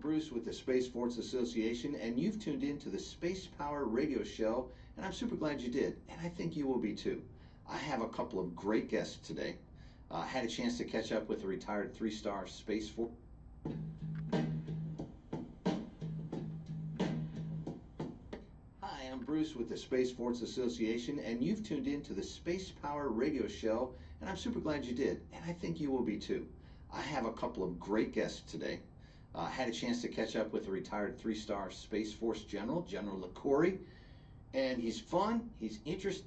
Bruce with the Space Force Association, and you've tuned in to the Space Power Radio Show, and I'm super glad you did, and I think you will be too. I have a couple of great guests today. Had a chance to catch up with a retired three-star Space Force. Hi, I'm Bruce with the Space Force Association, and you've tuned in to the Space Power Radio Show, and I'm super glad you did, and I think you will be too. I have a couple of great guests today. Had a chance to catch up with a retired three-star Space Force General, General LaCoury, and he's fun, he's interesting.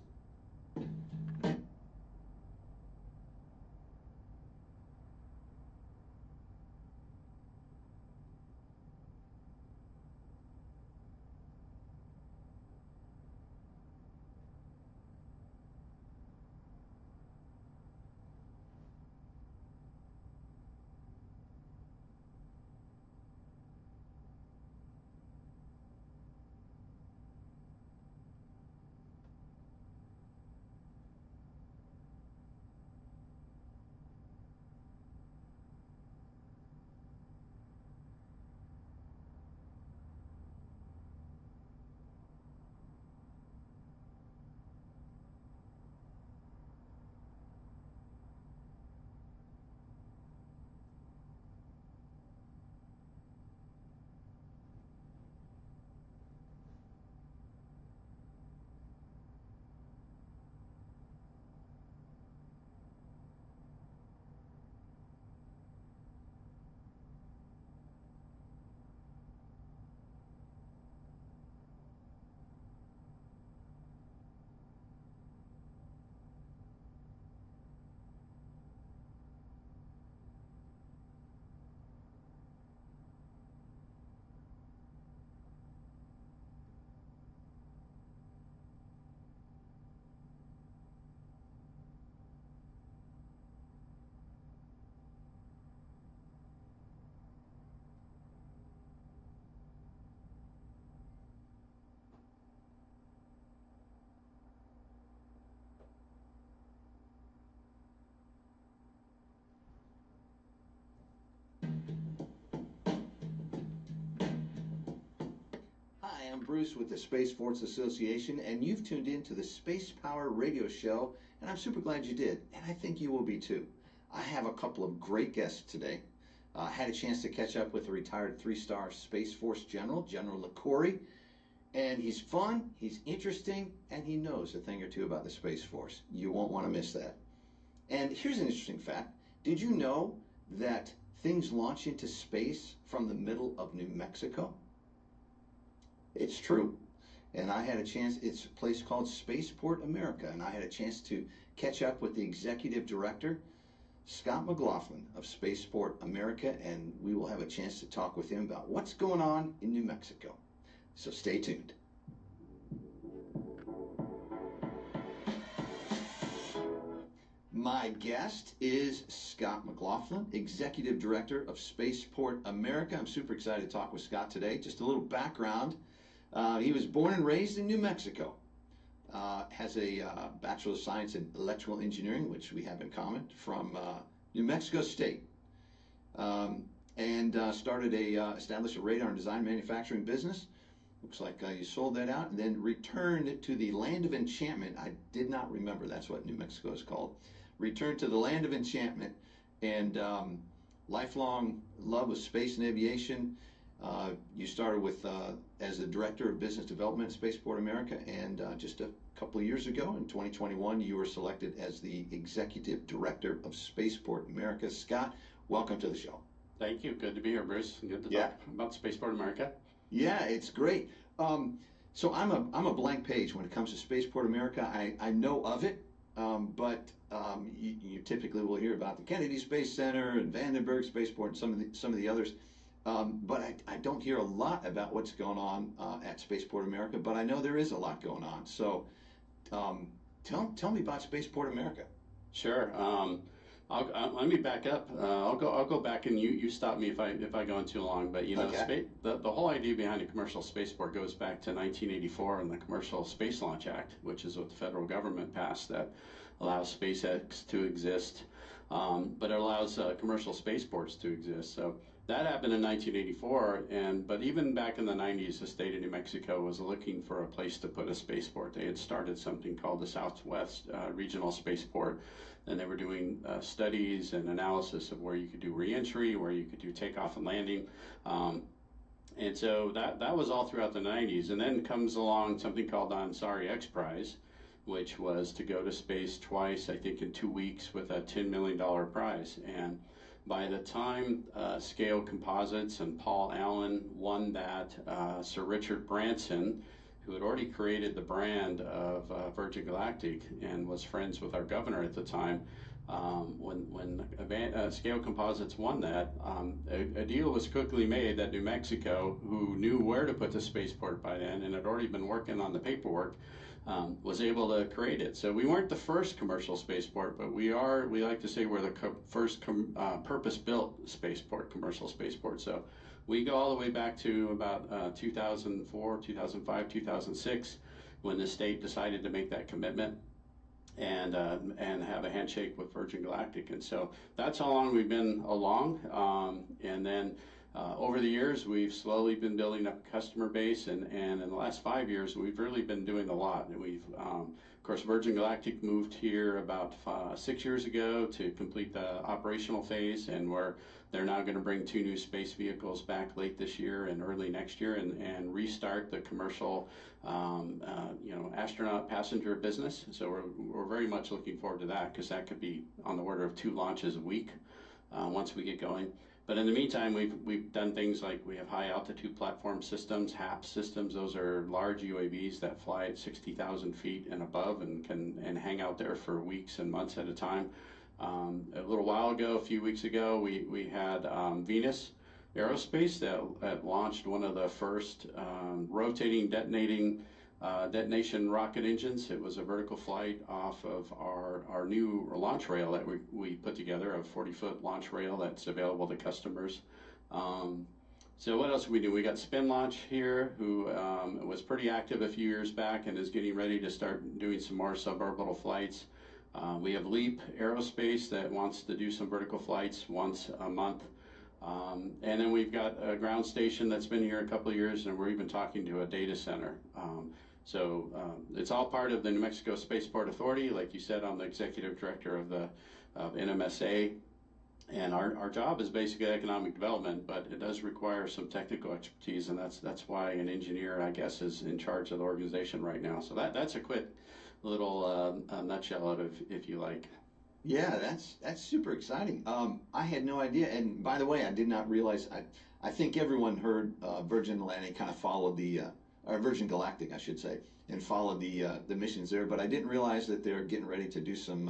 Hi, I'm Bruce with the Space Force Association, and you've tuned in to the Space Power Radio Show, and I'm super glad you did, and I think you will be too. I have a couple of great guests today. Had a chance to catch up with a retired three-star Space Force General, General LaCoury, and he's fun, he's interesting, and he knows a thing or two about the Space Force. You won't want to miss that. And here's an interesting fact. Did you know that things launch into space from the middle of New Mexico? It's true. And I had a chance, it's a place called Spaceport America, and I had a chance to catch up with the executive director, Scott McLaughlin of Spaceport America, and we will have a chance to talk with him about what's going on in New Mexico. So stay tuned. My guest is Scott McLaughlin, Executive Director of Spaceport America. I'm super excited to talk with Scott today. Just a little background. He was born and raised in New Mexico. Has a Bachelor of Science in Electrical Engineering, which we have in common, from New Mexico State. And established a radar and design manufacturing business. Looks like you sold that out and then returned to the Land of Enchantment. I did not remember that's what New Mexico is called. Returned to the Land of Enchantment, and lifelong love of space and aviation. You started with as the Director of Business Development at Spaceport America, and just a couple of years ago, in 2021, you were selected as the Executive Director of Spaceport America. Scott, welcome to the show. Thank you. Good to be here, Bruce. Good to talk about Spaceport America. Yeah, it's great. So I'm a blank page when it comes to Spaceport America. I know of it, but you typically will hear about the Kennedy Space Center and Vandenberg Spaceport and some of the others. But I don't hear a lot about what's going on at Spaceport America, but I know there is a lot going on. So tell me about Spaceport America. Sure. Let me back up. I'll go back, and you stop me if I go in too long. But you know, okay. the whole idea behind a commercial spaceport goes back to 1984 and the Commercial Space Launch Act, which is what the federal government passed that allows SpaceX to exist but it allows commercial spaceports to exist. So that happened in 1984, but even back in the 90s, the state of New Mexico was looking for a place to put a spaceport. They had started something called the Southwest Regional Spaceport, and they were doing studies and analysis of where you could do reentry, where you could do takeoff and landing. And so that was all throughout the 90s. And then comes along something called the Ansari X Prize, which was to go to space twice, I think in 2 weeks, with a $10 million prize. And by the time Scale Composites and Paul Allen won that, Sir Richard Branson, who had already created the brand of Virgin Galactic and was friends with our governor at the time, when Scale Composites won that, a deal was quickly made that New Mexico, who knew where to put the spaceport by then and had already been working on the paperwork, was able to create it. So we weren't the first commercial spaceport, but we like to say we're the first purpose-built spaceport, commercial spaceport. So we go all the way back to about 2004, 2005, 2006, when the state decided to make that commitment and have a handshake with Virgin Galactic. And so that's how long we've been along. And then over the years, we've slowly been building up a customer base, and in the last 5 years, we've really been doing a lot. And we've, of course, Virgin Galactic moved here about 6 years ago to complete the operational phase, and they're now going to bring 2 new space vehicles back late this year and early next year, and restart the commercial, astronaut passenger business. So we're very much looking forward to that, because that could be on the order of 2 launches a week once we get going. But in the meantime, we've done things like we have high altitude platform systems, HAPS systems. Those are large UAVs that fly at 60,000 feet and above and can hang out there for weeks and months at a time. A little while ago, a few weeks ago, we had Venus Aerospace that launched one of the first rotating detonation rocket engines. It was a vertical flight off of our new launch rail that we put together, a 40-foot launch rail that's available to customers. So what else did we do? We got Spin Launch here, who was pretty active a few years back and is getting ready to start doing some more suborbital flights. We have Leap Aerospace that wants to do some vertical flights once a month. And then we've got a ground station that's been here a couple of years, and we're even talking to a data center. So it's all part of the New Mexico Spaceport Authority. Like you said, I'm the executive director of NMSA, and our job is basically economic development, but it does require some technical expertise, and that's why an engineer, I guess, is in charge of the organization right now. So that's a quick little nutshell of it, if you like. Yeah, that's super exciting. I had no idea, and by the way, I did not realize. I think everyone heard Virgin Atlantic kind of followed or Virgin Galactic, I should say, and followed the missions there. But I didn't realize that they're getting ready to do some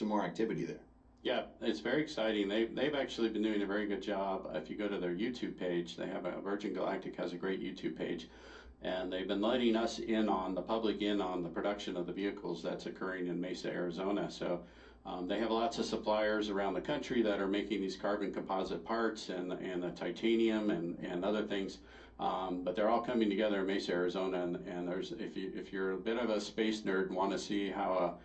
more activity there. Yeah, it's very exciting. They've actually been doing a very good job. If you go to their YouTube page, Virgin Galactic has a great YouTube page, and they've been letting us the public in on the production of the vehicles that's occurring in Mesa, Arizona. So they have lots of suppliers around the country that are making these carbon composite parts and the titanium and other things. But they're all coming together in Mesa, Arizona. And there's if you're a bit of a space nerd and want to see how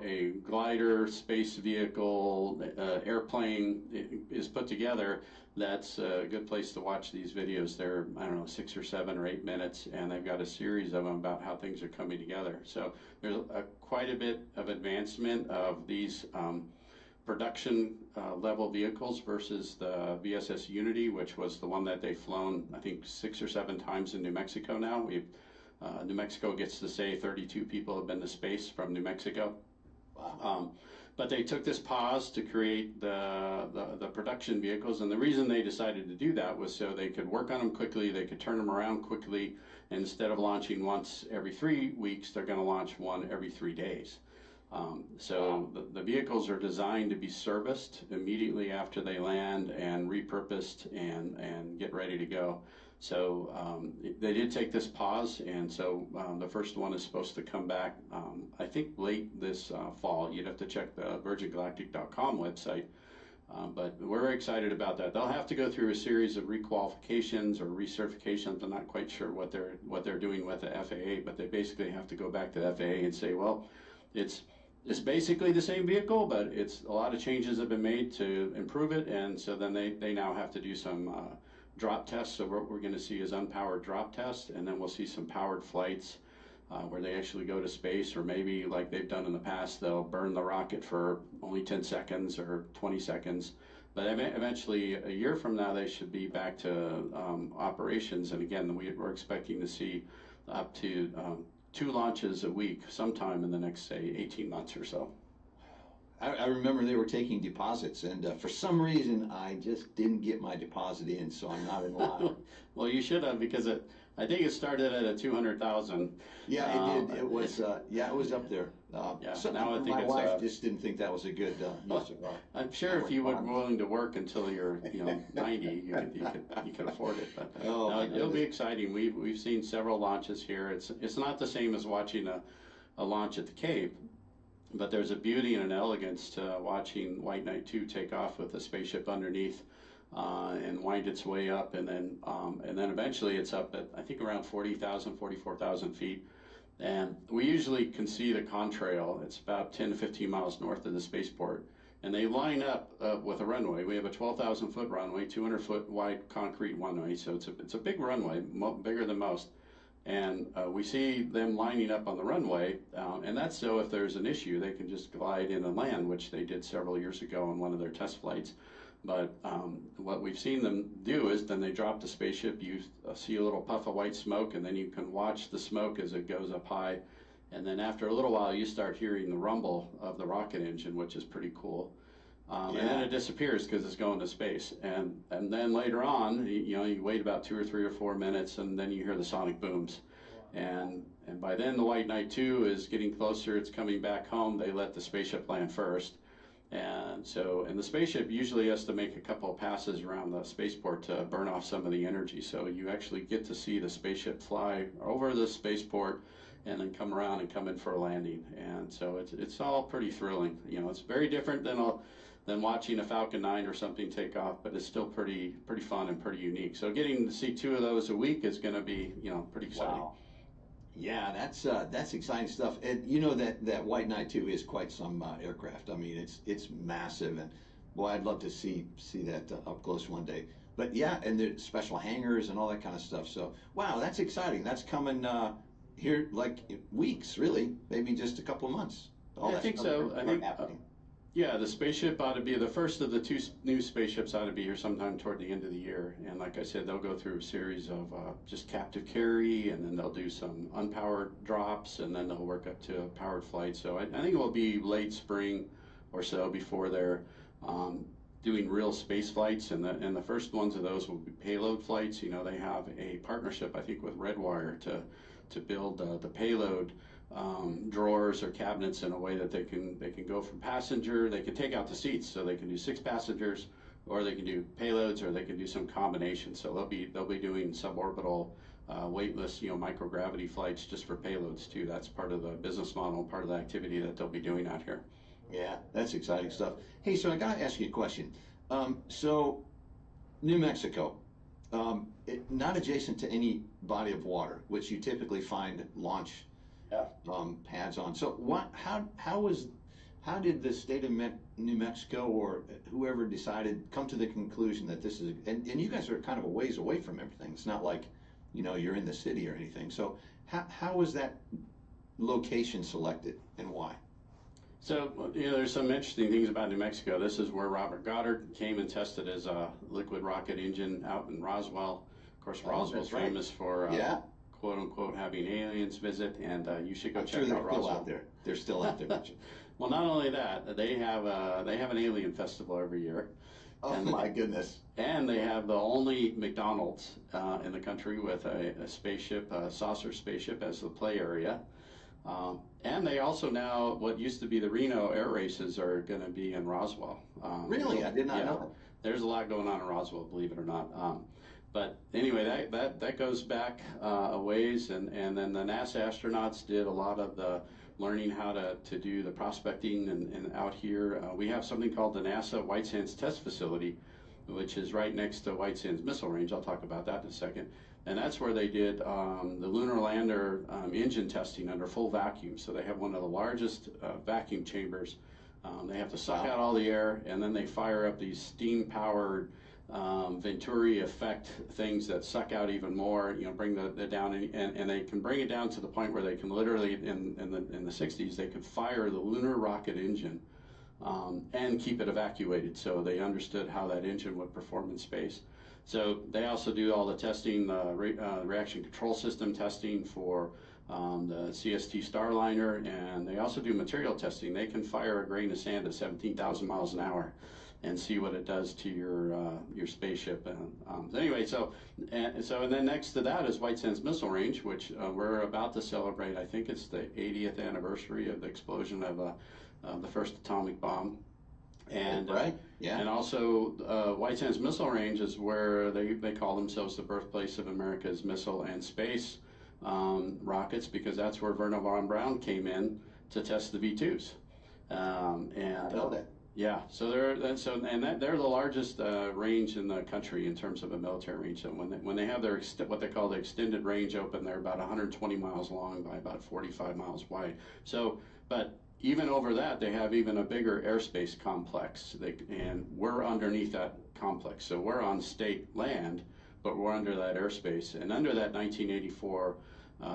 a glider, space vehicle, airplane is put together, that's a good place to watch these videos. They're, I don't know, 6 or 7 or 8 minutes, and they've got a series of them about how things are coming together. So there's quite a bit of advancement of these production level vehicles versus the VSS Unity, which was the one that they've flown, I think, 6 or 7 times in New Mexico now. New Mexico gets to say 32 people have been to space from New Mexico. Wow. But they took this pause to create the production vehicles, and the reason they decided to do that was so they could work on them quickly, they could turn them around quickly. Instead of launching once every 3 weeks, they're going to launch one every 3 days. So the vehicles are designed to be serviced immediately after they land and repurposed and get ready to go. So they did take this pause, and so the first one is supposed to come back, I think, late this fall. You'd have to check the virgingalactic.com website, but we're excited about that. They'll have to go through a series of requalifications or recertifications. I'm not quite sure what they're doing with the FAA, but they basically have to go back to the FAA and say, well, it's It's basically the same vehicle, but it's a lot of changes have been made to improve it, and so then they now have to do some drop tests. So what we're going to see is unpowered drop tests, and then we'll see some powered flights where they actually go to space, or maybe like they've done in the past, they'll burn the rocket for only 10 seconds or 20 seconds. But eventually, a year from now, they should be back to operations. And again, we're expecting to see up to 2 launches a week sometime in the next, say, 18 months or so. I remember they were taking deposits, and for some reason I just didn't get my deposit in, so I'm not in line. Well, you should have, because I think it started at a 200,000. Yeah, it did. It was it was up there. Yeah, So now I think my it's wife just didn't think that was a good use of I'm sure if you were willing to work until you're 90, you could afford it. But Oh, no, my it'll be goodness. exciting. We've seen several launches here. It's not the same as watching a launch at the Cape, but there's a beauty and an elegance to watching White Knight 2 take off with a spaceship underneath and wind its way up, and then eventually it's up at, I think, around 40,000, 44,000 feet. And we usually can see the contrail. It's about 10 to 15 miles north of the spaceport. And they line up with a runway. We have a 12,000 foot runway, 200 foot wide concrete runway. So it's a big runway, bigger than most. And we see them lining up on the runway. And that's so if there's an issue, they can just glide in and land, which they did several years ago on one of their test flights. But what we've seen them do is then they drop the spaceship, you see a little puff of white smoke, and then you can watch the smoke as it goes up high. And then after a little while, you start hearing the rumble of the rocket engine, which is pretty cool. And then it disappears because it's going to space. And then later on, you wait about 2 or 3 or 4 minutes, and then you hear the sonic booms. And by then, the White Knight 2 is getting closer. It's coming back home. They let the spaceship land first. And the spaceship usually has to make a couple of passes around the spaceport to burn off some of the energy. So you actually get to see the spaceship fly over the spaceport and then come around and come in for a landing. And so it's all pretty thrilling. It's very different than watching a Falcon 9 or something take off, but it's still pretty fun and pretty unique. So getting to see 2 of those a week is going to be pretty exciting. Wow. Yeah, that's exciting stuff. And that White Knight 2 is quite some aircraft. I mean, it's massive, and boy, I'd love to see that up close one day. But yeah, and the special hangars and all that kind of stuff. So wow, that's exciting. That's coming here like weeks, really, maybe just a couple of months. I think so. I think happening. Yeah, the spaceship ought to be the first of the 2 new spaceships ought to be here sometime toward the end of the year. And like I said, they'll go through a series of just captive carry, and then they'll do some unpowered drops, and then they'll work up to a powered flight. So I think it will be late spring or so before they're doing real space flights. And the first ones of those will be payload flights. They have a partnership, I think, with Redwire to build the payload drawers or cabinets in a way that they can go from passenger. They can take out the seats, so they can do 6 passengers, or they can do payloads, or they can do some combination. So they'll be doing suborbital weightless microgravity flights just for payloads too. That's part of the business model, part of the activity that they'll be doing out here. Yeah, that's exciting stuff. Hey, so I got to ask you a question. So New Mexico, not adjacent to any body of water, which you typically find launch pads on. So how did the state of New Mexico, or whoever decided, come to the conclusion that this is, and you guys are kind of a ways away from everything. It's not like, you're in the city or anything. So how was that location selected, and why? So, there's some interesting things about New Mexico. This is where Robert Goddard came and tested his liquid rocket engine out in Roswell. Of course, Roswell's famous for quote unquote having aliens visit, and you should go check out Roswell. Out there. They're still out there. Well, not only that, they have an alien festival every year. Oh, my goodness. And they have the only McDonald's in the country with a spaceship, a saucer spaceship, as the play area. And they also now, what used to be the Reno air races are going to be in Roswell. Really? I did not know that. There's a lot going on in Roswell, believe it or not. But anyway, that goes back a ways, and then the NASA astronauts did a lot of the learning how to do the prospecting and out here. We have something called the NASA White Sands Test Facility, which is right next to White Sands Missile Range. I'll talk about that in a second. And that's where they did the lunar lander engine testing under full vacuum. So they have one of the largest vacuum chambers. They have to suck out all the air, and then they fire up these steam-powered Venturi effect things that suck out even more. Bring the down, and they can bring it down to the point where they can literally, in the 60s, they could fire the lunar rocket engine and keep it evacuated. So they understood how that engine would perform in space. So they also do all the testing, reaction control system testing for the CST Starliner, and they also do material testing. They can fire a grain of sand at 17,000 miles an hour and see what it does to your spaceship. Anyway, and then next to that is White Sands Missile Range, which we're about to celebrate. I think it's the 80th anniversary of the explosion of the first atomic bomb. And right, yeah. And also White Sands Missile Range is where they call themselves the birthplace of America's missile and space rockets, because that's where Wernher von Braun came in to test the V2s. I know that. Yeah, so they're the largest range in the country in terms of a military range. So when they have their what they call the extended range open, they're about 120 miles long by about 45 miles wide. So, but even over that, they have even a bigger airspace complex, and we're underneath that complex. So we're on state land, but we're under that airspace. And under that 1984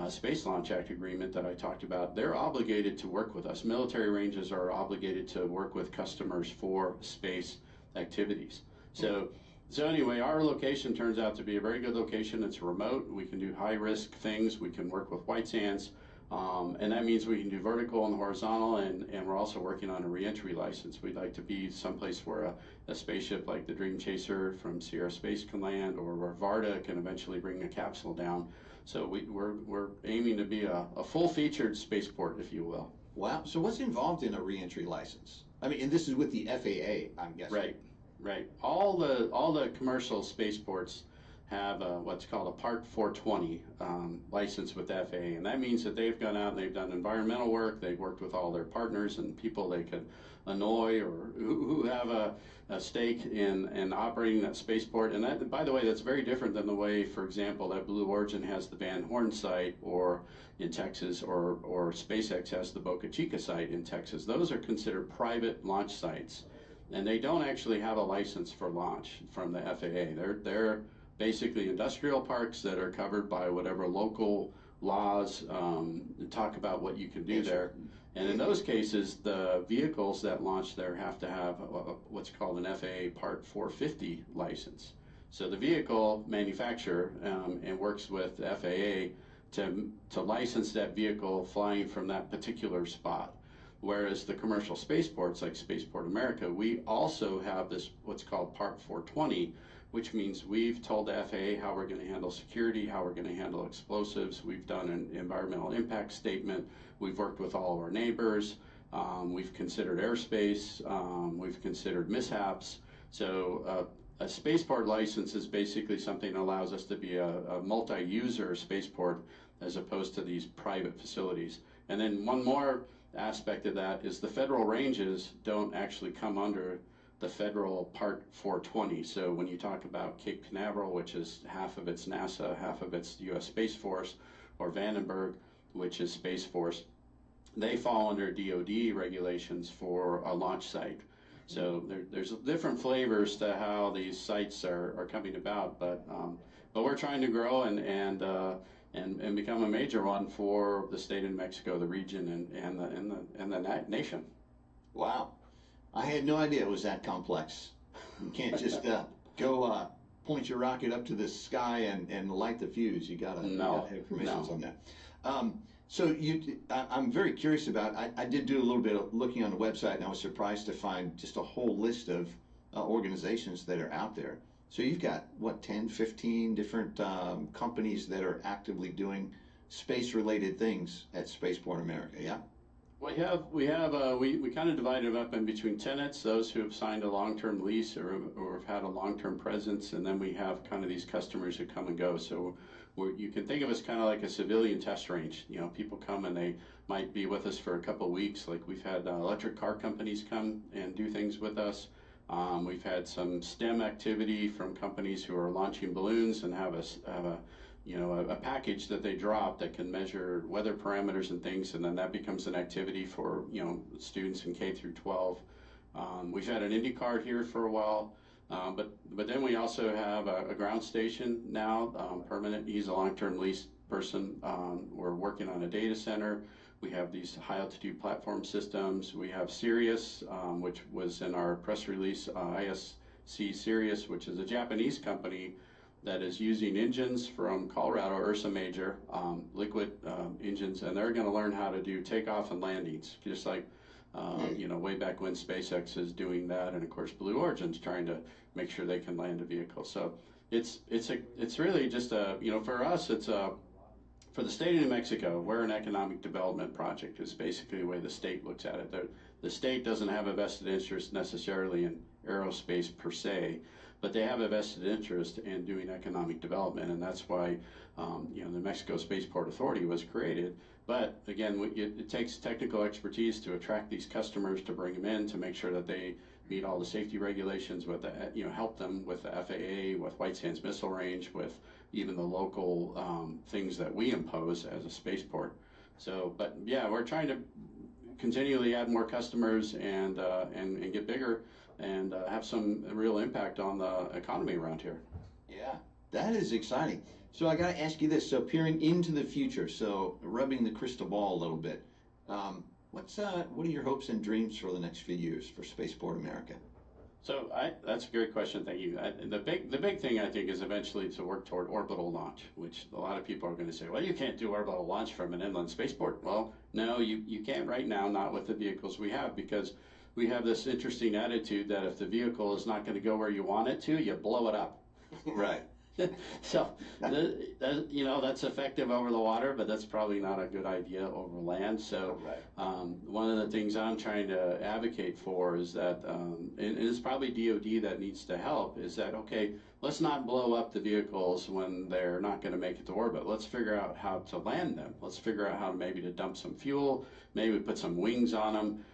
Space Launch Act agreement that I talked about, they're obligated to work with us. Military ranges are obligated to work with customers for space activities. So anyway, our location turns out to be a very good location. It's remote. We can do high-risk things. We can work with White Sands. And that means we can do vertical and horizontal, and we're also working on a reentry license. We'd like to be someplace where a spaceship like the Dream Chaser from Sierra Space can land, or where Varda can eventually bring a capsule down. So we're aiming to be a full-featured spaceport, if you will. Wow. So what's involved in a reentry license? I mean, and this is with the FAA, I'm guessing. Right. All the commercial spaceports have what's called a Part 420 license with the FAA, and that means that they've gone out and they've done environmental work, they've worked with all their partners and people they could annoy or who have a stake in operating that spaceport. And that, by the way, that's very different than the way, for example, that Blue Origin has the Van Horn site or in Texas, or SpaceX has the Boca Chica site in Texas. Those are considered private launch sites, and they don't actually have a license for launch from the FAA. They're basically industrial parks that are covered by whatever local laws talk about what you can do there. And in those cases, the vehicles that launch there have to have what's called an FAA Part 450 license. So the vehicle manufacturer and works with the FAA to license that vehicle flying from that particular spot. Whereas the commercial spaceports like Spaceport America, we also have this what's called Part 420, which means we've told the FAA how we're going to handle security, how we're going to handle explosives. We've done an environmental impact statement. We've worked with all of our neighbors. We've considered airspace. We've considered mishaps. So a spaceport license is basically something that allows us to be a multi-user spaceport as opposed to these private facilities. And then one more aspect of that is the federal ranges don't actually come under the federal Part 420. So when you talk about Cape Canaveral, which is half of it's NASA, half of it's U.S. Space Force, or Vandenberg, which is Space Force, they fall under DoD regulations for a launch site. So there's different flavors to how these sites are coming about, but we're trying to grow and become a major one for the state of New Mexico, the region, and the nation. Wow. I had no idea it was that complex. You can't just go point your rocket up to the sky and light the fuse. You gotta have permissions on that. So I'm very curious about. I did do a little bit of looking on the website, and I was surprised to find just a whole list of organizations that are out there. So you've got what, 10, 15 different companies that are actively doing space-related things at Spaceport America. Yeah. We kind of divided them up in between tenants, those who have signed a long-term lease or have had a long-term presence, and then we have kind of these customers who come and go. So you can think of us kind of like a civilian test range. People come and they might be with us for a couple of weeks. Like we've had electric car companies come and do things with us. We've had some STEM activity from companies who are launching balloons and have a a package that they drop that can measure weather parameters and things, and then that becomes an activity for students in K through 12. We've had an Indy card here for a while, but then we also have a ground station now, permanent. He's a long-term lease person. We're working on a data center. We have these high altitude platform systems. We have Sirius, which was in our press release, ISC Sirius, which is a Japanese company that is using engines from Colorado, Ursa Major, liquid engines, and they're going to learn how to do takeoff and landings, just like way back when SpaceX is doing that, and of course Blue Origin's trying to make sure they can land a vehicle. So it's really just for us for the state of New Mexico, we're an economic development project is basically the way the state looks at it. The state doesn't have a vested interest necessarily in aerospace per se, but they have a vested interest in doing economic development, and that's why the New Mexico Spaceport Authority was created. But again, it takes technical expertise to attract these customers, to bring them in, to make sure that they meet all the safety regulations, with help them with the FAA, with White Sands Missile Range, with even the local things that we impose as a spaceport. So, but yeah, we're trying to continually add more customers and get bigger and have some real impact on the economy around here. Yeah, that is exciting. So I got to ask you this. So peering into the future, so rubbing the crystal ball a little bit, what are your hopes and dreams for the next few years for Spaceport America? So that's a great question. Thank you. The big thing I think is eventually to work toward orbital launch, which a lot of people are going to say, well, you can't do orbital launch from an inland spaceport. Well, no, you can't right now, not with the vehicles we have, because we have this interesting attitude that if the vehicle is not going to go where you want it to, you blow it up. Right. So, that's effective over the water, but that's probably not a good idea over land. So, one of the things I'm trying to advocate for is that, and it's probably DoD that needs to help, is that, okay, let's not blow up the vehicles when they're not going to make it to orbit. Let's figure out how to land them. Let's figure out how to dump some fuel, maybe put some wings on them.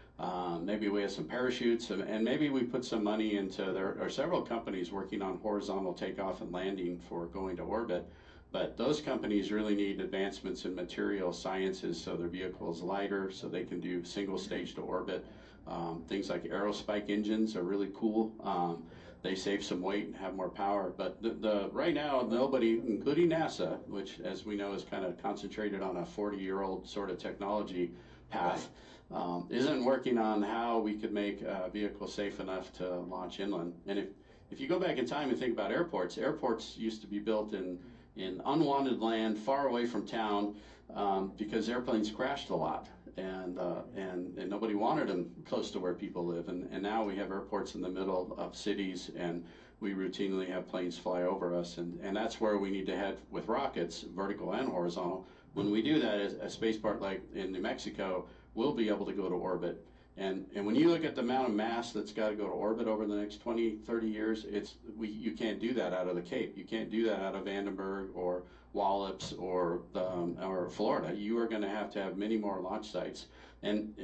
Maybe we have some parachutes, and maybe we put some money into, there are several companies working on horizontal takeoff and landing for going to orbit, but those companies really need advancements in material sciences so their vehicle is lighter, so they can do single stage to orbit. Things like aerospike engines are really cool. They save some weight and have more power, but right now nobody, including NASA, which as we know is kind of concentrated on a 40-year-old sort of technology path, isn't working on how we could make a vehicle safe enough to launch inland. And if you go back in time and think about airports used to be built in unwanted land far away from town because airplanes crashed a lot, and nobody wanted them close to where people live. And now we have airports in the middle of cities, and we routinely have planes fly over us, and that's where we need to head with rockets, vertical and horizontal. When we do that, a spaceport like in New Mexico will be able to go to orbit. And when you look at the amount of mass that's got to go to orbit over the next 20, 30 years, you can't do that out of the Cape. You can't do that out of Vandenberg or Wallops or Florida. You are going to have many more launch sites. And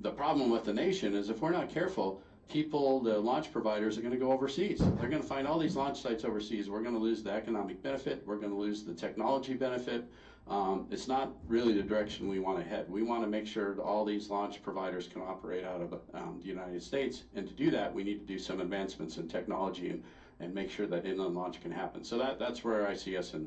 the problem with the nation is if we're not careful, the launch providers are going to go overseas. They're going to find all these launch sites overseas. We're going to lose the economic benefit. We're going to lose the technology benefit. It's not really the direction we want to head. We want to make sure that all these launch providers can operate out of the United States, and to do that, we need to do some advancements in technology and make sure that inland launch can happen. So that's where I see us in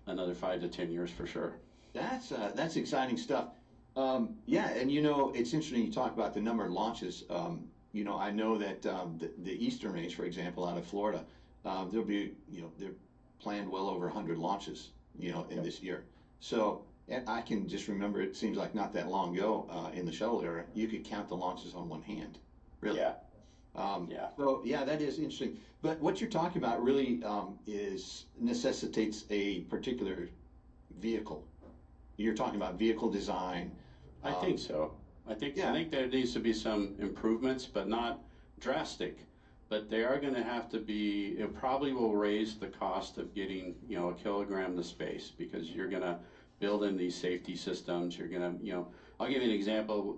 another 5 to 10 years for sure. That's exciting stuff. Yeah, and it's interesting you talk about the number of launches. I know that the Eastern Range, for example, out of Florida, there'll be, they're planned well over 100 launches, in this year. So, and I can just remember, it seems like not that long ago in the shuttle era, you could count the launches on one hand, really. Yeah. So, yeah, that is interesting. But what you're talking about really necessitates a particular vehicle. You're talking about vehicle design. I think so. I think there needs to be some improvements, but not drastic. But they are going to have to be, it probably will raise the cost of getting, a kilogram to space, because you're going to build in these safety systems. You're going to, I'll give you an example.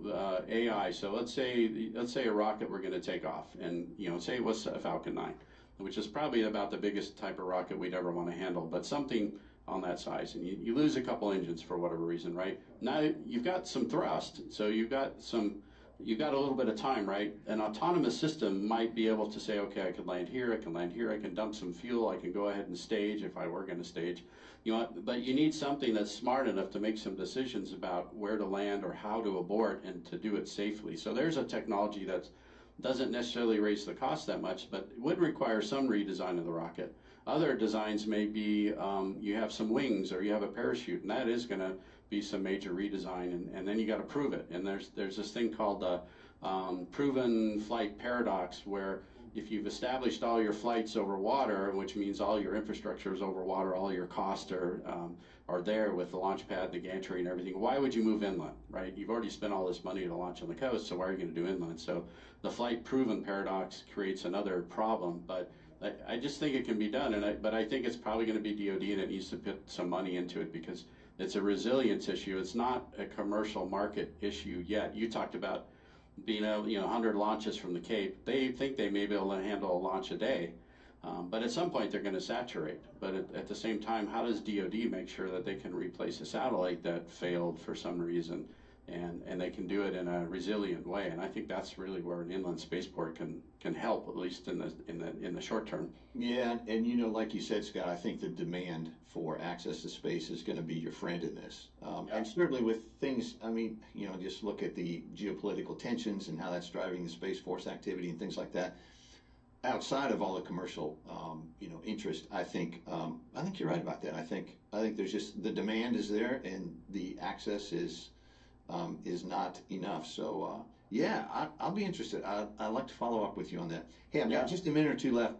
AI. So let's say a rocket we're going to take off, and say it was a Falcon 9, which is probably about the biggest type of rocket we'd ever want to handle, but something on that size, and you lose a couple engines for whatever reason, right? Now you've got some thrust, so you've got a little bit of time, right? An autonomous system might be able to say, okay, I can land here, I can land here, I can dump some fuel, I can go ahead and stage if I were going to stage. But you need something that's smart enough to make some decisions about where to land or how to abort and to do it safely. So there's a technology that doesn't necessarily raise the cost that much, but it would require some redesign of the rocket. Other designs may be you have some wings or you have a parachute, and that is going to be some major redesign, and then you got to prove it. And there's this thing called the proven flight paradox, where if you've established all your flights over water, which means all your infrastructure is over water, all your costs are there with the launch pad, the gantry, and everything, why would you move inland, right? You've already spent all this money to launch on the coast, so why are you going to do inland? So the flight proven paradox creates another problem, but I just think it can be done, but I think it's probably going to be DoD, and it needs to put some money into it because it's a resilience issue. It's not a commercial market issue yet. You talked about being able, 100 launches from the Cape. They think they may be able to handle a launch a day, but at some point they're going to saturate. But at the same time, how does DoD make sure that they can replace a satellite that failed for some reason, and they can do it in a resilient way? And I think that's really where an inland spaceport can help, at least in the short term. Yeah, and like you said, Scott, I think the demand for access to space is going to be your friend in this. And certainly with things, just look at the geopolitical tensions and how that's driving the Space Force activity and things like that. Outside of all the commercial, interest, I think you're right about that. I think there's just the demand is there and the access is not enough. So I'll be interested. I'd like to follow up with you on that. Hey, I've got just a minute or two left.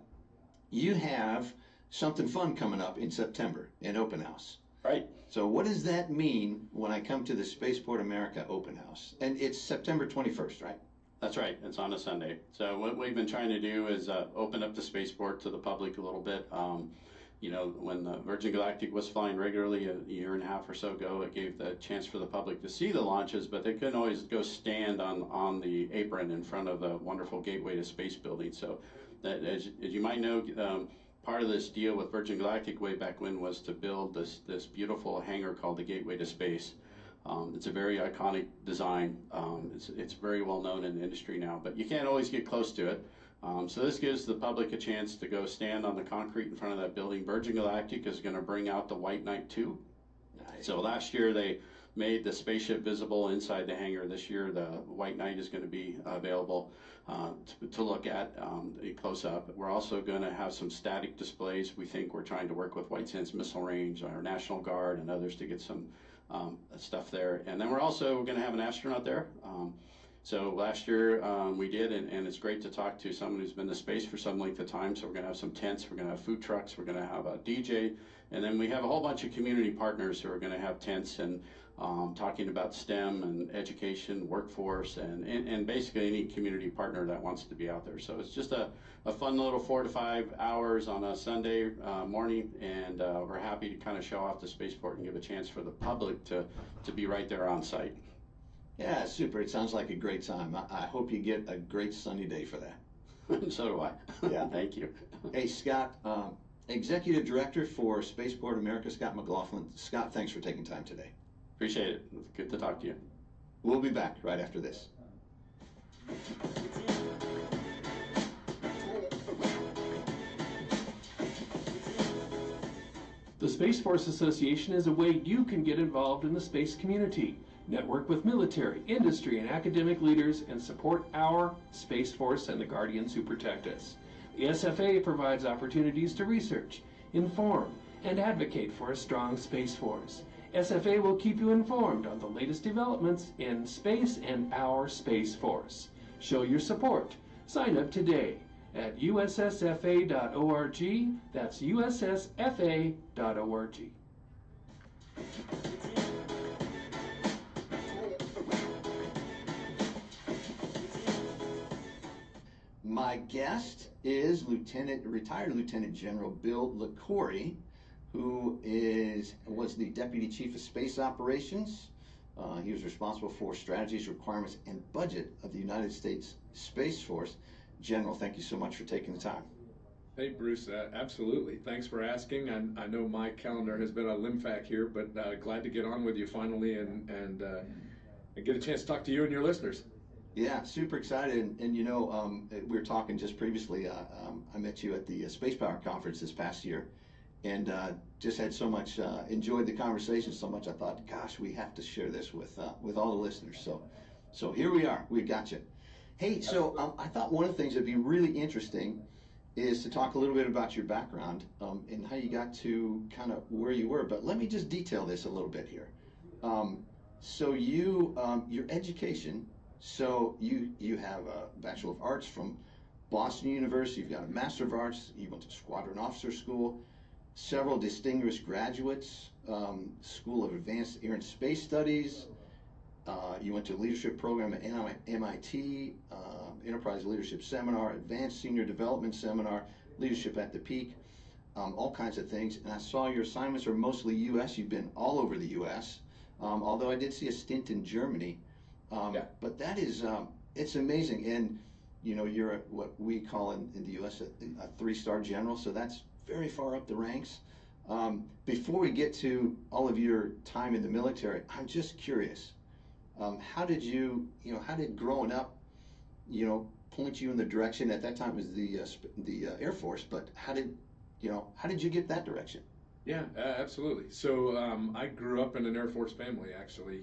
You have something fun coming up in September, an open house. Right. So what does that mean when I come to the Spaceport America open house? And it's September 21st, right? That's right. It's on a Sunday. So what we've been trying to do is open up the spaceport to the public a little bit. When Virgin Galactic was flying regularly a year and a half or so ago, it gave the chance for the public to see the launches, but they couldn't always go stand on the apron in front of the wonderful Gateway to Space building. So that, as you might know, part of this deal with Virgin Galactic way back when was to build this beautiful hangar called the Gateway to Space. It's a very iconic design. It's very well known in the industry now, but you can't always get close to it. So this gives the public a chance to go stand on the concrete in front of that building. Virgin Galactic is going to bring out the White Knight 2. Nice. So last year they made the spaceship visible inside the hangar. This year the White Knight is going to be available to look at close up. We're also going to have some static displays. We think we're trying to work with White Sands Missile Range, our National Guard, and others to get some stuff there. And then we're also going to have an astronaut there. So last year we did, and it's great to talk to someone who's been to space for some length of time. So we're going to have some tents, we're going to have food trucks, we're going to have a DJ, and then we have a whole bunch of community partners who are going to have tents and talking about STEM and education, workforce, and basically any community partner that wants to be out there. So it's just a fun little 4 to 5 hours on a Sunday morning, and we're happy to kind of show off the spaceport and give a chance for the public to be right there on site. Yeah, super. It sounds like a great time. I hope you get a great sunny day for that. So do I. Yeah. Thank you. Hey, Scott, Executive Director for Spaceport America, Scott McLaughlin. Scott, thanks for taking time today. Appreciate it. Good to talk to you. We'll be back right after this. The Space Force Association is a way you can get involved in the space community. Network with military, industry, and academic leaders and support our Space Force and the guardians who protect us. The SFA provides opportunities to research, inform, and advocate for a strong Space Force. SFA will keep you informed on the latest developments in space and our Space Force. Show your support. Sign up today at ussfa.org. That's ussfa.org. My guest is retired Lieutenant General Bill LaCourie, who is was the Deputy Chief of Space Operations. He was responsible for strategies, requirements, and budget of the United States Space Force. General, thank you so much for taking the time. Hey, Bruce, absolutely. Thanks for asking. I know my calendar has been a limfac here, but glad to get on with you finally and get a chance to talk to you and your listeners. Yeah, super excited. And you know, we were talking just previously. I met you at the Space Power Conference this past year, and just had so much, enjoyed the conversation so much. I thought, gosh, we have to share this with all the listeners. So here we are. We got you. Hey, so I thought one of the things that'd be really interesting is to talk a little bit about your background and how you got to kind of where you were. But let me just detail this a little bit here. So you, your education, so you have a Bachelor of Arts from Boston University, you've got a Master of Arts, you went to Squadron Officer School, several distinguished graduates, School of Advanced Air and Space Studies, you went to a leadership program at MIT, Enterprise Leadership Seminar, Advanced Senior Development Seminar, Leadership at the Peak, all kinds of things. And I saw your assignments are mostly U.S. You've been all over the U.S., although I did see a stint in Germany. But that is, it's amazing. And, you know, you're what we call in the U.S. a three-star general, so that's very far up the ranks. Before we get to all of your time in the military, I'm just curious. How did how did growing up, point you in the direction? At that time it was the Air Force, but how did you get that direction? Yeah, absolutely. So I grew up in an Air Force family, actually.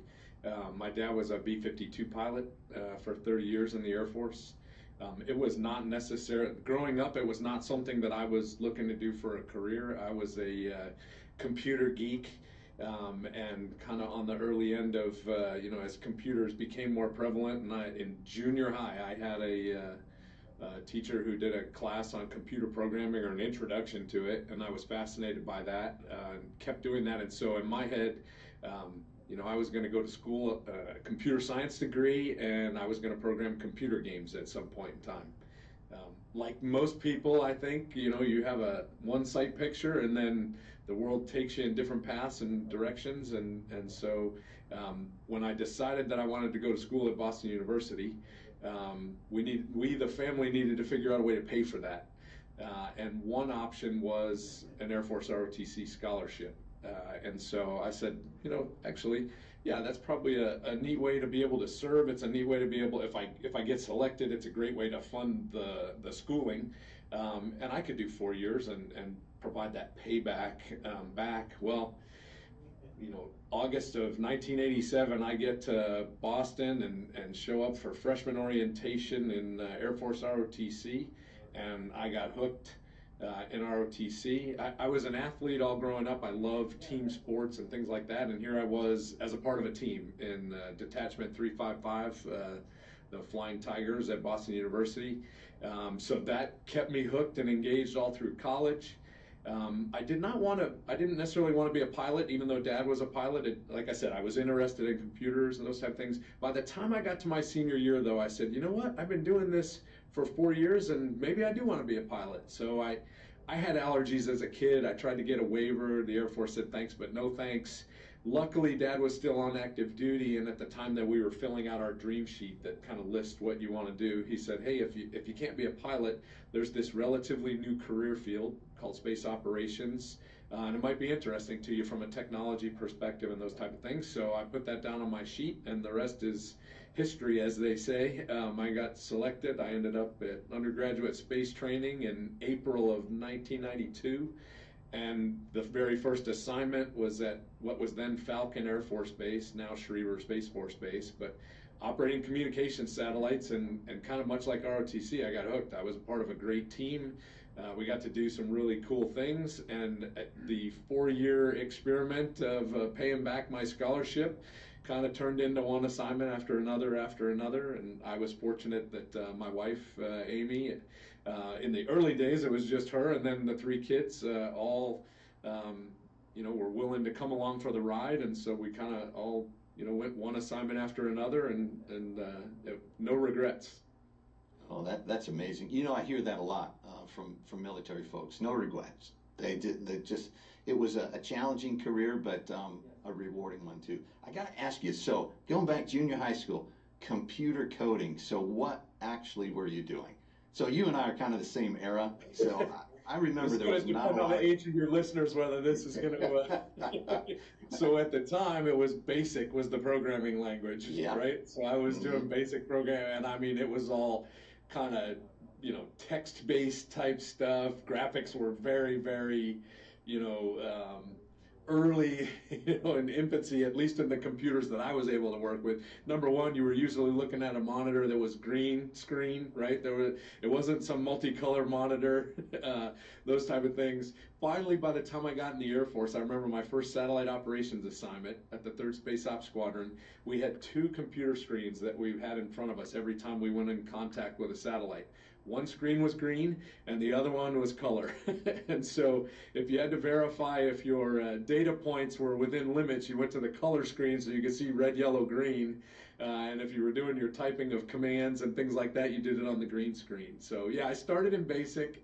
My dad was a B-52 pilot for 30 years in the Air Force. It was not necessary, growing up, it was not something that I was looking to do for a career. I was a computer geek. And kind of on the early end of, as computers became more prevalent, and in junior high, I had a teacher who did a class on computer programming or an introduction to it, and I was fascinated by that and kept doing that. And so in my head, I was going to go to school, a computer science degree, and I was going to program computer games at some point in time. Like most people, I think, you have a one sight picture, and then the world takes you in different paths and directions. And so when I decided that I wanted to go to school at Boston University, we the family needed to figure out a way to pay for that. And one option was an Air Force ROTC scholarship. And so I said, actually, yeah, that's probably a neat way to be able to serve. It's a neat way to be able, if I get selected, it's a great way to fund the schooling. And I could do 4 years and provide that payback back. Well, August of 1987, I get to Boston and show up for freshman orientation in Air Force ROTC, and I got hooked in ROTC. I was an athlete all growing up. I loved team sports and things like that, and here I was as a part of a team in Detachment 355, the Flying Tigers at Boston University. So that kept me hooked and engaged all through college. I didn't necessarily want to be a pilot, even though Dad was a pilot. Like I said, I was interested in computers and those type of things. By the time I got to my senior year, though, I said, you know what? I've been doing this for 4 years, and maybe I do want to be a pilot. So I had allergies as a kid. I tried to get a waiver. The Air Force said thanks, but no thanks. Luckily, Dad was still on active duty, and at the time that we were filling out our dream sheet that kind of lists what you want to do, he said, hey, if you can't be a pilot, there's this relatively new career field called space operations, and it might be interesting to you from a technology perspective and those type of things. So I put that down on my sheet, and the rest is history, as they say. I got selected. I ended up at undergraduate space training in April of 1992. And the very first assignment was at what was then Falcon Air Force Base, now Schriever Space Force Base, but operating communications satellites, and kind of much like ROTC, I got hooked. I was a part of a great team. We got to do some really cool things, and the 4-year experiment of paying back my scholarship kind of turned into one assignment after another, and I was fortunate that my wife, Amy, in the early days, it was just her, and then the 3 kids all, were willing to come along for the ride, and so we kind of all, went one assignment after another, and no regrets. Oh, that's amazing. I hear that a lot from military folks. No regrets. They did. They just. It was a challenging career, but a rewarding one too. I got to ask you. So going back junior high school, computer coding. So what actually were you doing? So you and I are kind of the same era. So I remember there was not a depend on lot. the age of your listeners whether this is going to. So at the time, it was BASIC was the programming language, Yeah. right? So I was Hmm. doing BASIC programming, and I mean it was all kind of text-based type stuff. Graphics were very, very, you know, early, in infancy, at least in the computers that I was able to work with. Number one, you were usually looking at a monitor that was green screen, right? It wasn't some multicolor monitor, those type of things. Finally, by the time I got in the Air Force, I remember my first satellite operations assignment at the 3rd Space Ops Squadron. We had 2 computer screens that we had in front of us every time we went in contact with a satellite. One screen was green and the other one was color. And so if you had to verify if your data points were within limits, you went to the color screen so you could see red, yellow, green. And if you were doing your typing of commands and things like that, you did it on the green screen. So yeah, I started in BASIC.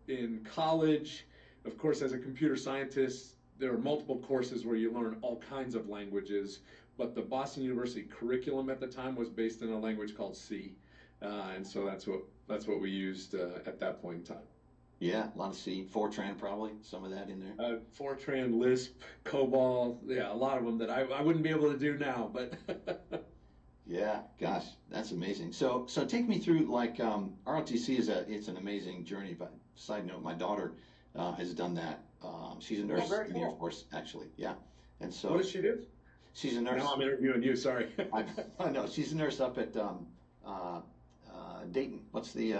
In college, of course, as a computer scientist, there are multiple courses where you learn all kinds of languages, but the Boston University curriculum at the time was based in a language called C. And so that's what we used at that point in time. Yeah, a lot of C, Fortran probably, some of that in there. Fortran, Lisp, COBOL, yeah, a lot of them that I wouldn't be able to do now, but Yeah, gosh, that's amazing. So take me through like ROTC it's an amazing journey. But side note, my daughter has done that. She's a nurse very in the Air cool. Force, actually. Yeah, and What so does she do? she's a nurse. Now I'm interviewing you. Sorry. I know she's a nurse up at Dayton. What's the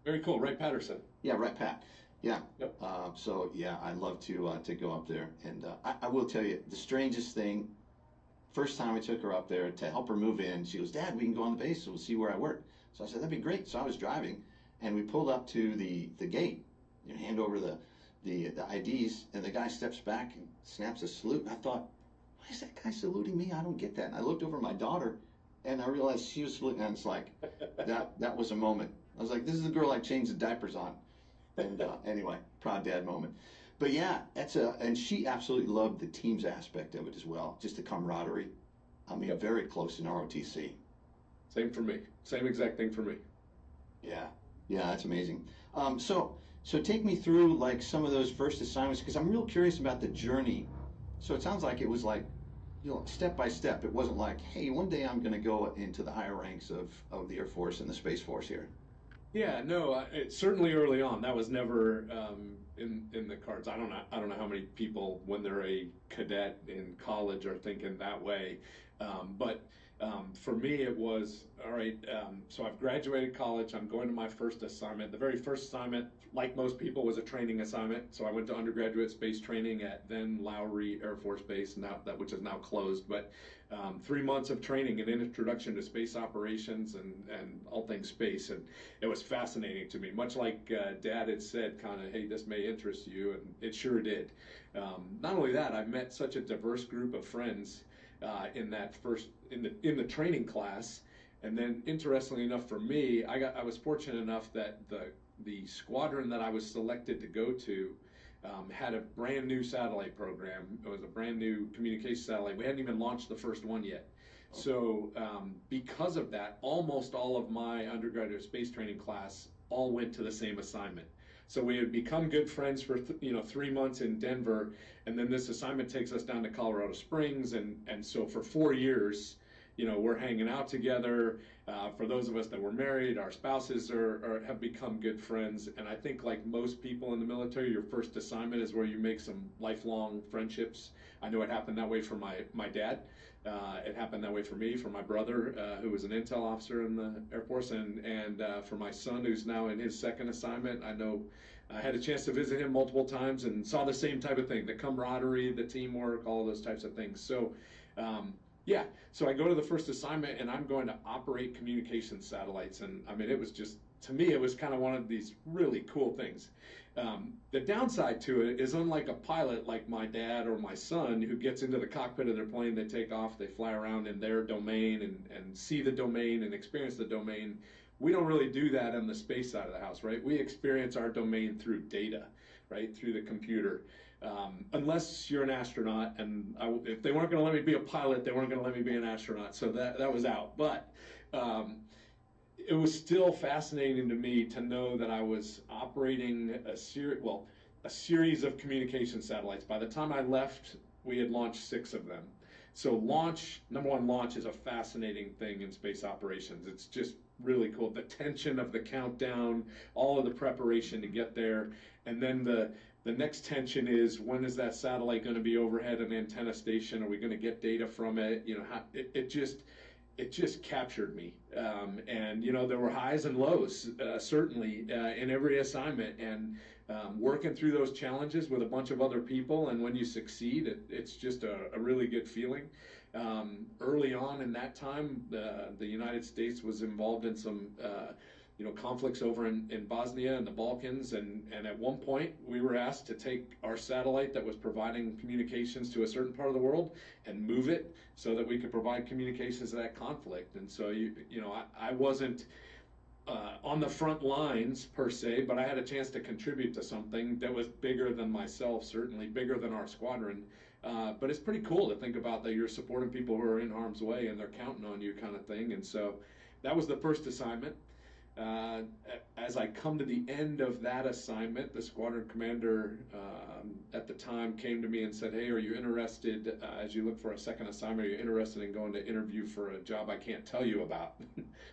Very cool. Ray Patterson. yeah, right, Pat. Yeah. Yep. So yeah, I'd love to go up there, and I will tell you the strangest thing. First time I took her up there to help her move in, she goes, "Dad, we can go on the base, so we'll see where I work." So I said, "That'd be great." So I was driving, and we pulled up to the gate. Hand over the IDs, and the guy steps back and snaps a salute. And I thought, why is that guy saluting me? I don't get that. And I looked over at my daughter, and I realized she was saluting, and it's like that was a moment. I was like, this is the girl I changed the diapers on. And anyway, proud dad moment. But yeah, and she absolutely loved the teams aspect of it as well, just the camaraderie. I mean, Yep. very close in ROTC. Same for me. Same exact thing for me. Yeah, yeah, that's amazing. So take me through like some of those first assignments because I'm real curious about the journey. So it sounds like it was like, step by step. It wasn't like, hey, one day I'm going to go into the higher ranks of the Air Force and the Space Force here. Yeah, no, certainly early on that was never in the cards. I don't know how many people when they're a cadet in college are thinking that way, but for me it was all right. So I've graduated college. I'm going to my first assignment. The very first assignment, like most people, was a training assignment. So I went to undergraduate space training at then Lowry Air Force Base, which is now closed, but 3 months of training and an introduction to space operations and all things space, and it was fascinating to me. Much like Dad had said, kind of, hey, this may interest you, and it sure did. Not only that, I met such a diverse group of friends in the training class, and then interestingly enough for me, I was fortunate enough that the squadron that I was selected to go to had a brand new satellite program. It was a brand new communication satellite. We hadn't even launched the first one yet. So because of that, almost all of my undergraduate space training class all went to the same assignment. So we had become good friends for 3 months in Denver, and then this assignment takes us down to Colorado Springs, and so for 4 years, we're hanging out together. For those of us that were married, our spouses have become good friends, and I think like most people in the military, your first assignment is where you make some lifelong friendships. I know it happened that way for my dad. It happened that way for me, for my brother, who was an intel officer in the Air Force, and for my son, who's now in his second assignment. I know I had a chance to visit him multiple times and saw the same type of thing, the camaraderie, the teamwork, all those types of things. So, yeah, so I go to the first assignment and I'm going to operate communication satellites. And I mean, it was just, to me, it was kind of one of these really cool things. The downside to it is, unlike a pilot like my dad or my son who gets into the cockpit of their plane, they take off, they fly around in their domain and see the domain and experience the domain. We don't really do that on the space side of the house, right? We experience our domain through data, right, through the computer. Unless you're an astronaut, and if they weren't going to let me be a pilot, they weren't going to let me be an astronaut, so that was out. But it was still fascinating to me to know that I was operating a series of communication satellites. By the time I left, we had launched 6 of them. So number one, launch is a fascinating thing in space operations. It's just really cool. The tension of the countdown, all of the preparation to get there, and then the next tension is, when is that satellite going to be overhead an antenna station? Are we going to get data from it? You know, it just captured me. And you know, there were highs and lows, certainly, in every assignment, and working through those challenges with a bunch of other people, and when you succeed, it's just a really good feeling. Early on in that time, the United States was involved in some conflicts over in Bosnia and the Balkans, and at one point we were asked to take our satellite that was providing communications to a certain part of the world and move it so that we could provide communications to that conflict. And so I wasn't on the front lines per se, but I had a chance to contribute to something that was bigger than myself, certainly bigger than our squadron. But it's pretty cool to think about that you're supporting people who are in harm's way and they're counting on you, kind of thing. And so that was the first assignment. As I come to the end of that assignment, the squadron commander at the time came to me and said, "Hey, are you interested, as you look for a second assignment, are you interested in going to interview for a job I can't tell you about?"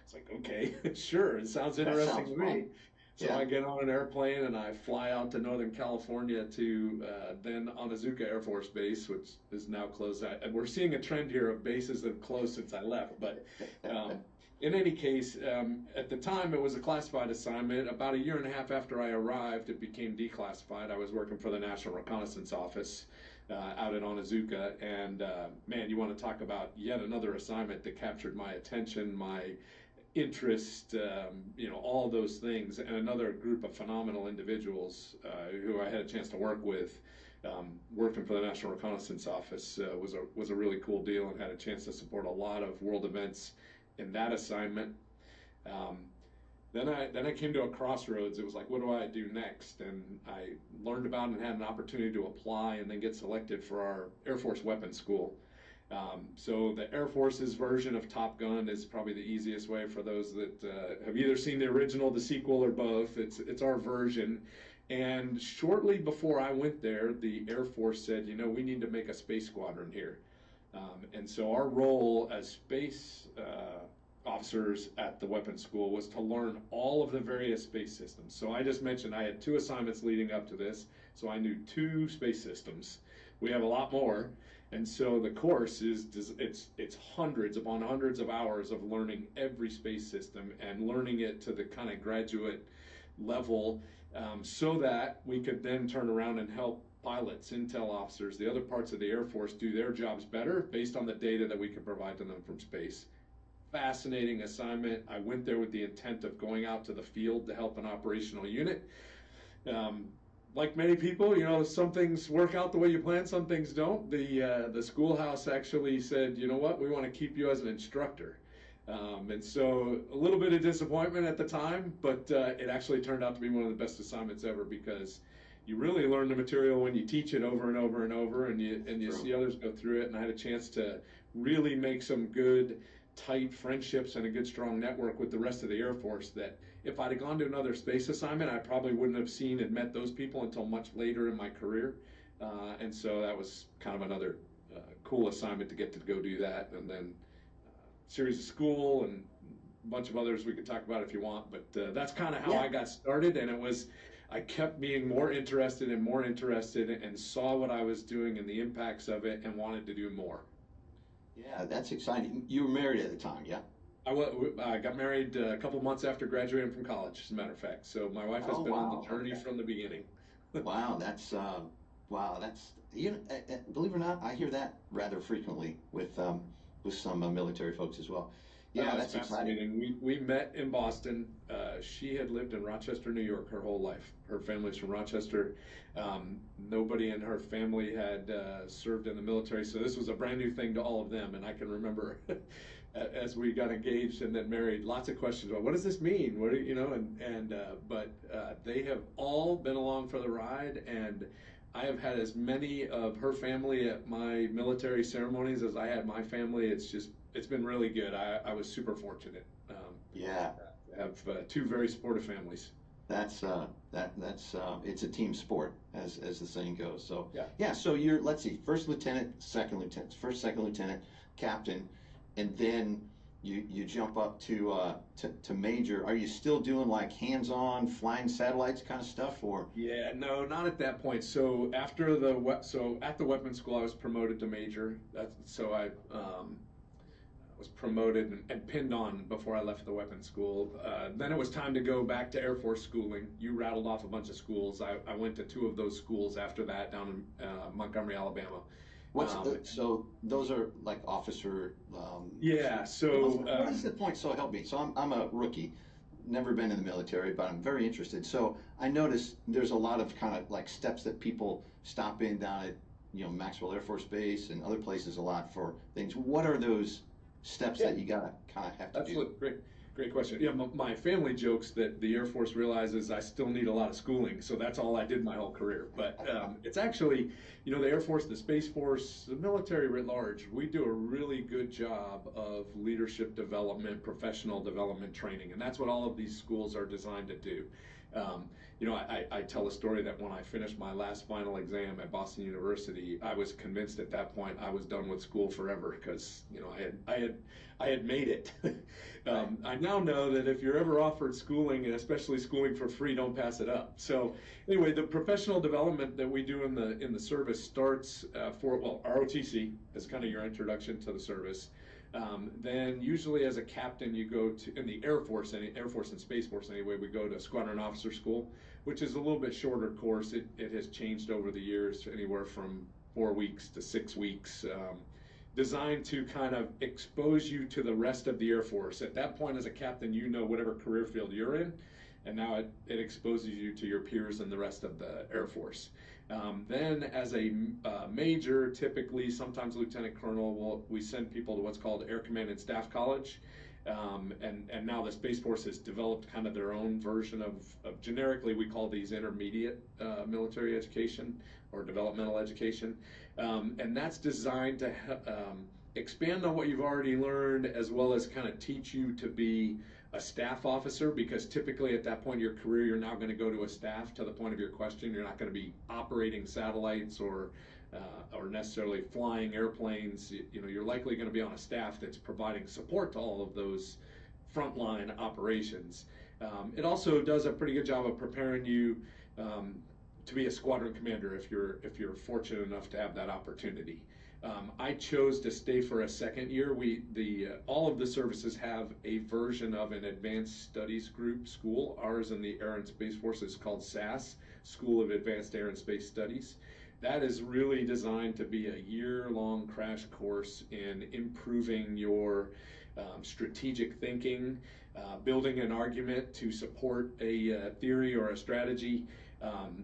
It's like, okay, sure, it sounds interesting to me. So yeah. I get on an airplane and I fly out to Northern California to then Onizuka Air Force Base, which is now closed. And we're seeing a trend here of bases that have closed since I left, but in any case, at the time it was a classified assignment. About 1.5 years after I arrived, it became declassified. I was working for the National Reconnaissance Office out in Onizuka, and man, you want to talk about yet another assignment that captured my attention, my interest, all those things, and another group of phenomenal individuals who I had a chance to work with. Working for the National Reconnaissance Office was a really cool deal, and had a chance to support a lot of world events in that assignment. Then I came to a crossroads. It was like, what do I do next? And I learned about and had an opportunity to apply and then get selected for our Air Force Weapons School. So the Air Force's version of Top Gun is probably the easiest way for those that have either seen the original, the sequel, or both. It's our version. And shortly before I went there, the Air Force said, we need to make a space squadron here. And so our role as space officers at the weapons school was to learn all of the various space systems. So I just mentioned I had 2 assignments leading up to this, so I knew 2 space systems. We have a lot more, and so the course it's hundreds upon hundreds of hours of learning every space system and learning it to the kind of graduate level, so that we could then turn around and help pilots, intel officers, the other parts of the Air Force do their jobs better based on the data that we could provide to them from space. Fascinating assignment. I went there with the intent of going out to the field to help an operational unit. Like many people, some things work out the way you plan, some things don't. The schoolhouse actually said, you know what, we want to keep you as an instructor. And so a little bit of disappointment at the time, but it actually turned out to be one of the best assignments ever, because you really learn the material when you teach it over and over and over, and you see others go through it. And I had a chance to really make some good, tight friendships and a good, strong network with the rest of the Air Force that if I'd have gone to another space assignment, I probably wouldn't have seen and met those people until much later in my career. And so that was kind of another cool assignment to get to go do that. And then series of school and a bunch of others we could talk about if you want. But that's kind of how I got started, and I kept being more interested and saw what I was doing and the impacts of it and wanted to do more. Yeah, that's exciting. You were married at the time, yeah? I got married a couple months after graduating from college, as a matter of fact. So my wife has been on the journey from the beginning. Wow, that's believe it or not, I hear that rather frequently with some military folks as well. Yeah, It's that's exciting. fascinating. We met in Boston. She had lived in Rochester, New York, her whole life. Her family's from Rochester. Nobody in her family had served in the military, so this was a brand new thing to all of them. And I can remember as we got engaged and then married, lots of questions about what does this mean? What do you know? But they have all been along for the ride, and I have had as many of her family at my military ceremonies as I had my family. It's been really good. I was super fortunate Yeah, to have two very supportive families. that's it's a team sport, as the saying goes. So Yeah. yeah, so you're, let's see, first lieutenant, second lieutenant, first, second lieutenant, captain, and then you jump up to major. Are you still doing like hands-on flying satellites kind of stuff, or? Yeah, no, not at that point. So so at the weapons school, I was promoted to major. So I was promoted and pinned on before I left the weapons school. Then it was time to go back to Air Force schooling. You rattled off a bunch of schools. I went to two of those schools after that down in Montgomery, Alabama. So those are like officer. Yeah, so What is the point? So help me. So I'm a rookie, never been in the military, but I'm very interested. So I noticed there's a lot of kind of like steps that people stop in down at Maxwell Air Force Base and other places a lot for things. What are those steps yeah, that you gotta kind of have to do? absolutely. Great question. Yeah, my family jokes that the Air Force realizes I still need a lot of schooling, so that's all I did my whole career. But it's actually, the Air Force, the Space Force, the military writ large, we do a really good job of leadership development, professional development training, and that's what all of these schools are designed to do. I tell a story that when I finished my last final exam at Boston University, I was convinced at that point I was done with school forever because I had made it. I now know that if you're ever offered schooling, and especially schooling for free, don't pass it up. So anyway, the professional development that we do in the service starts ROTC is kind of your introduction to the service. Then usually as a captain, you go to, in the Air Force and Space Force anyway, we go to Squadron Officer School, which is a little bit shorter course. It has changed over the years, anywhere from 4 weeks to 6 weeks, designed to kind of expose you to the rest of the Air Force. At that point as a captain, whatever career field you're in, and now it exposes you to your peers in the rest of the Air Force. Then as a major, typically sometimes lieutenant colonel, we send people to what's called Air Command and Staff College. And now the Space Force has developed kind of their own version of generically we call these intermediate military education or developmental education. And that's designed to expand on what you've already learned, as well as kind of teach you to be a staff officer, because typically at that point in your career, you're now going to go to a staff. To the point of your question, you're not going to be operating satellites or necessarily flying airplanes. You're likely going to be on a staff that's providing support to all of those frontline operations. It also does a pretty good job of preparing you to be a squadron commander if you're fortunate enough to have that opportunity. I chose to stay for a second year. All of the services have a version of an advanced studies group school. Ours in the Air and Space Force is called SAS, School of Advanced Air and Space Studies. That is really designed to be a year-long crash course in improving your strategic thinking, building an argument to support a theory or a strategy.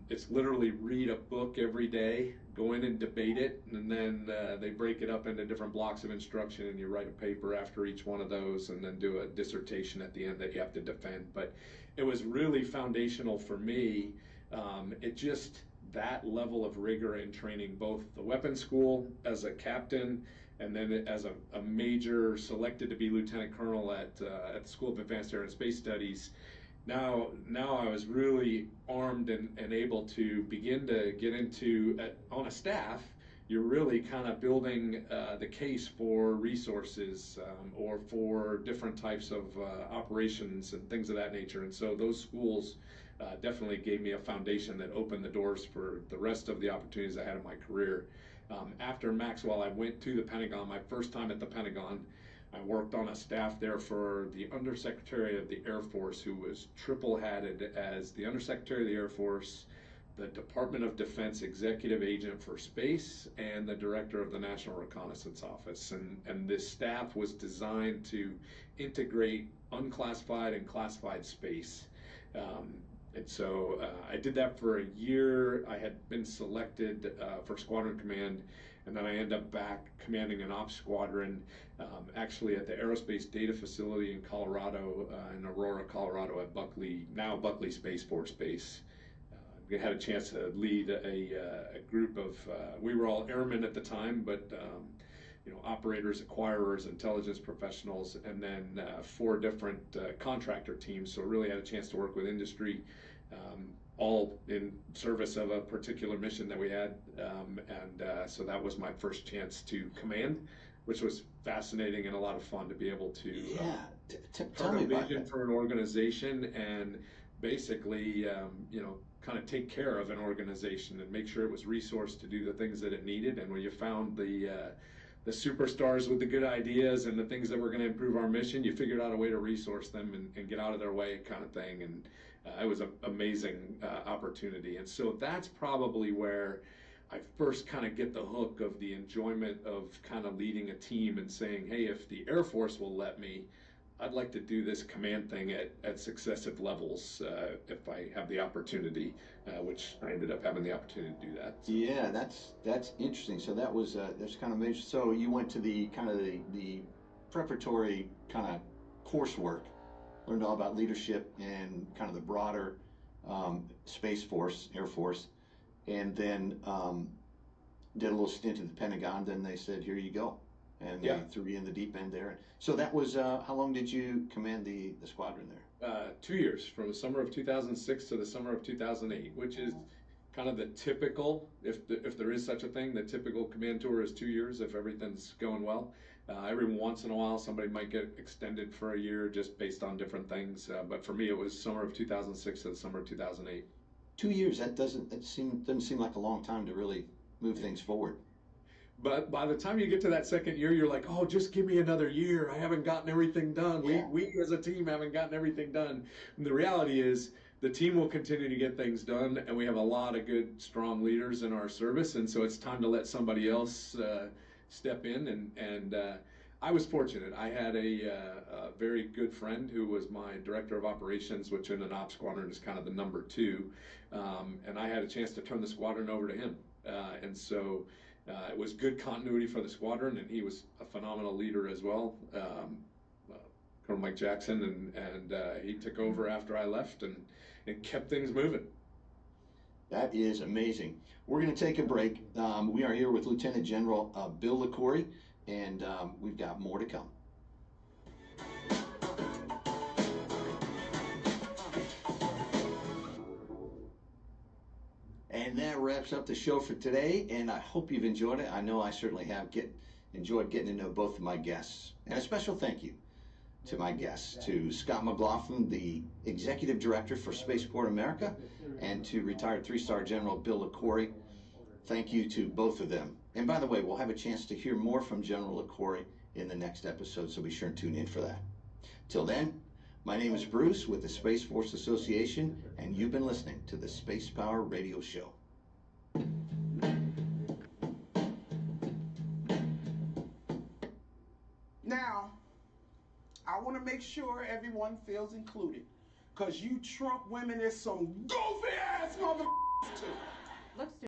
It's literally read a book every day, go in and debate it, and then they break it up into different blocks of instruction, and you write a paper after each one of those, and then do a dissertation at the end that you have to defend. But it was really foundational for me. That level of rigor in training, both the weapons school as a captain, and then as a major selected to be lieutenant colonel at the School of Advanced Air and Space Studies. Now I was really armed and able to begin to get into, on a staff, you're really kind of building the case for resources or for different types of operations and things of that nature. And so those schools definitely gave me a foundation that opened the doors for the rest of the opportunities I had in my career. After Maxwell, I went to the Pentagon. My first time at the Pentagon, I worked on a staff there for the Undersecretary of the Air Force, who was triple-hatted as the Undersecretary of the Air Force, the Department of Defense Executive Agent for Space and the Director of the National Reconnaissance Office. And this staff was designed to integrate unclassified and classified space. And so I did that for a year. I had been selected for Squadron Command, and then I ended up back commanding an ops squadron, actually at the Aerospace Data Facility in Colorado, in Aurora, Colorado, at now Buckley Space Force Base. We had a chance to lead a group of, we were all airmen at the time, but operators, acquirers, intelligence professionals, and then 4 different contractor teams. So really had a chance to work with industry, all in service of a particular mission that we had. So that was my first chance to command, which was fascinating and a lot of fun to be able to tell me about vision that. for an organization and basically, kind of take care of an organization and make sure it was resourced to do the things that it needed. And when you found the superstars with the good ideas and the things that were going to improve our mission, you figured out a way to resource them and get out of their way, kind of thing. And it was an amazing opportunity. And so that's probably where I first kind of get the hook of the enjoyment of kind of leading a team and saying, hey, if the Air Force will let me, I'd like to do this command thing at successive levels if I have the opportunity, which I ended up having the opportunity to do that. So. Yeah, that's interesting. So that's kind of major. So you went to the kind of the preparatory kind of coursework, learned all about leadership and kind of the broader Space Force, Air Force, and then did a little stint at the Pentagon. Then they said, here you go. And they threw you in the deep end there. So that was, how long did you command the squadron there? 2 years, from the summer of 2006 to the summer of 2008, which is kind of the typical, if there is such a thing, the typical command tour is 2 years if everything's going well. Every once in a while, somebody might get extended for a year just based on different things. But for me, it was summer of 2006 to the summer of 2008. 2 years, doesn't seem like a long time to really move things forward. But by the time you get to that second year, you're like, oh, just give me another year. I haven't gotten everything done. Yeah. We as a team haven't gotten everything done. And the reality is the team will continue to get things done, and we have a lot of good, strong leaders in our service. And so it's time to let somebody else step in. And I was fortunate. I had a very good friend who was my director of operations, which in an ops squadron is kind of the number 2. And I had a chance to turn the squadron over to him. And so it was good continuity for the squadron, and he was a phenomenal leader as well, Colonel Mike Jackson, and he took over after I left and kept things moving. That is amazing. We're going to take a break. We are here with Lieutenant General Bill LaCourie, and we've got more to come. And that wraps up the show for today, and I hope you've enjoyed it. I know I certainly have enjoyed getting to know both of my guests. And a special thank you to my guests, to Scott McLaughlin, the Executive Director for Spaceport America, and to retired 3-star General Bill LaCourie. Thank you to both of them. And by the way, we'll have a chance to hear more from General LaCourie in the next episode, so be sure and tune in for that. Till then, my name is Bruce with the Space Force Association, and you've been listening to the Space Power Radio Show. Now, I want to make sure everyone feels included, because you Trump women is some goofy ass motherfuckers too. Looks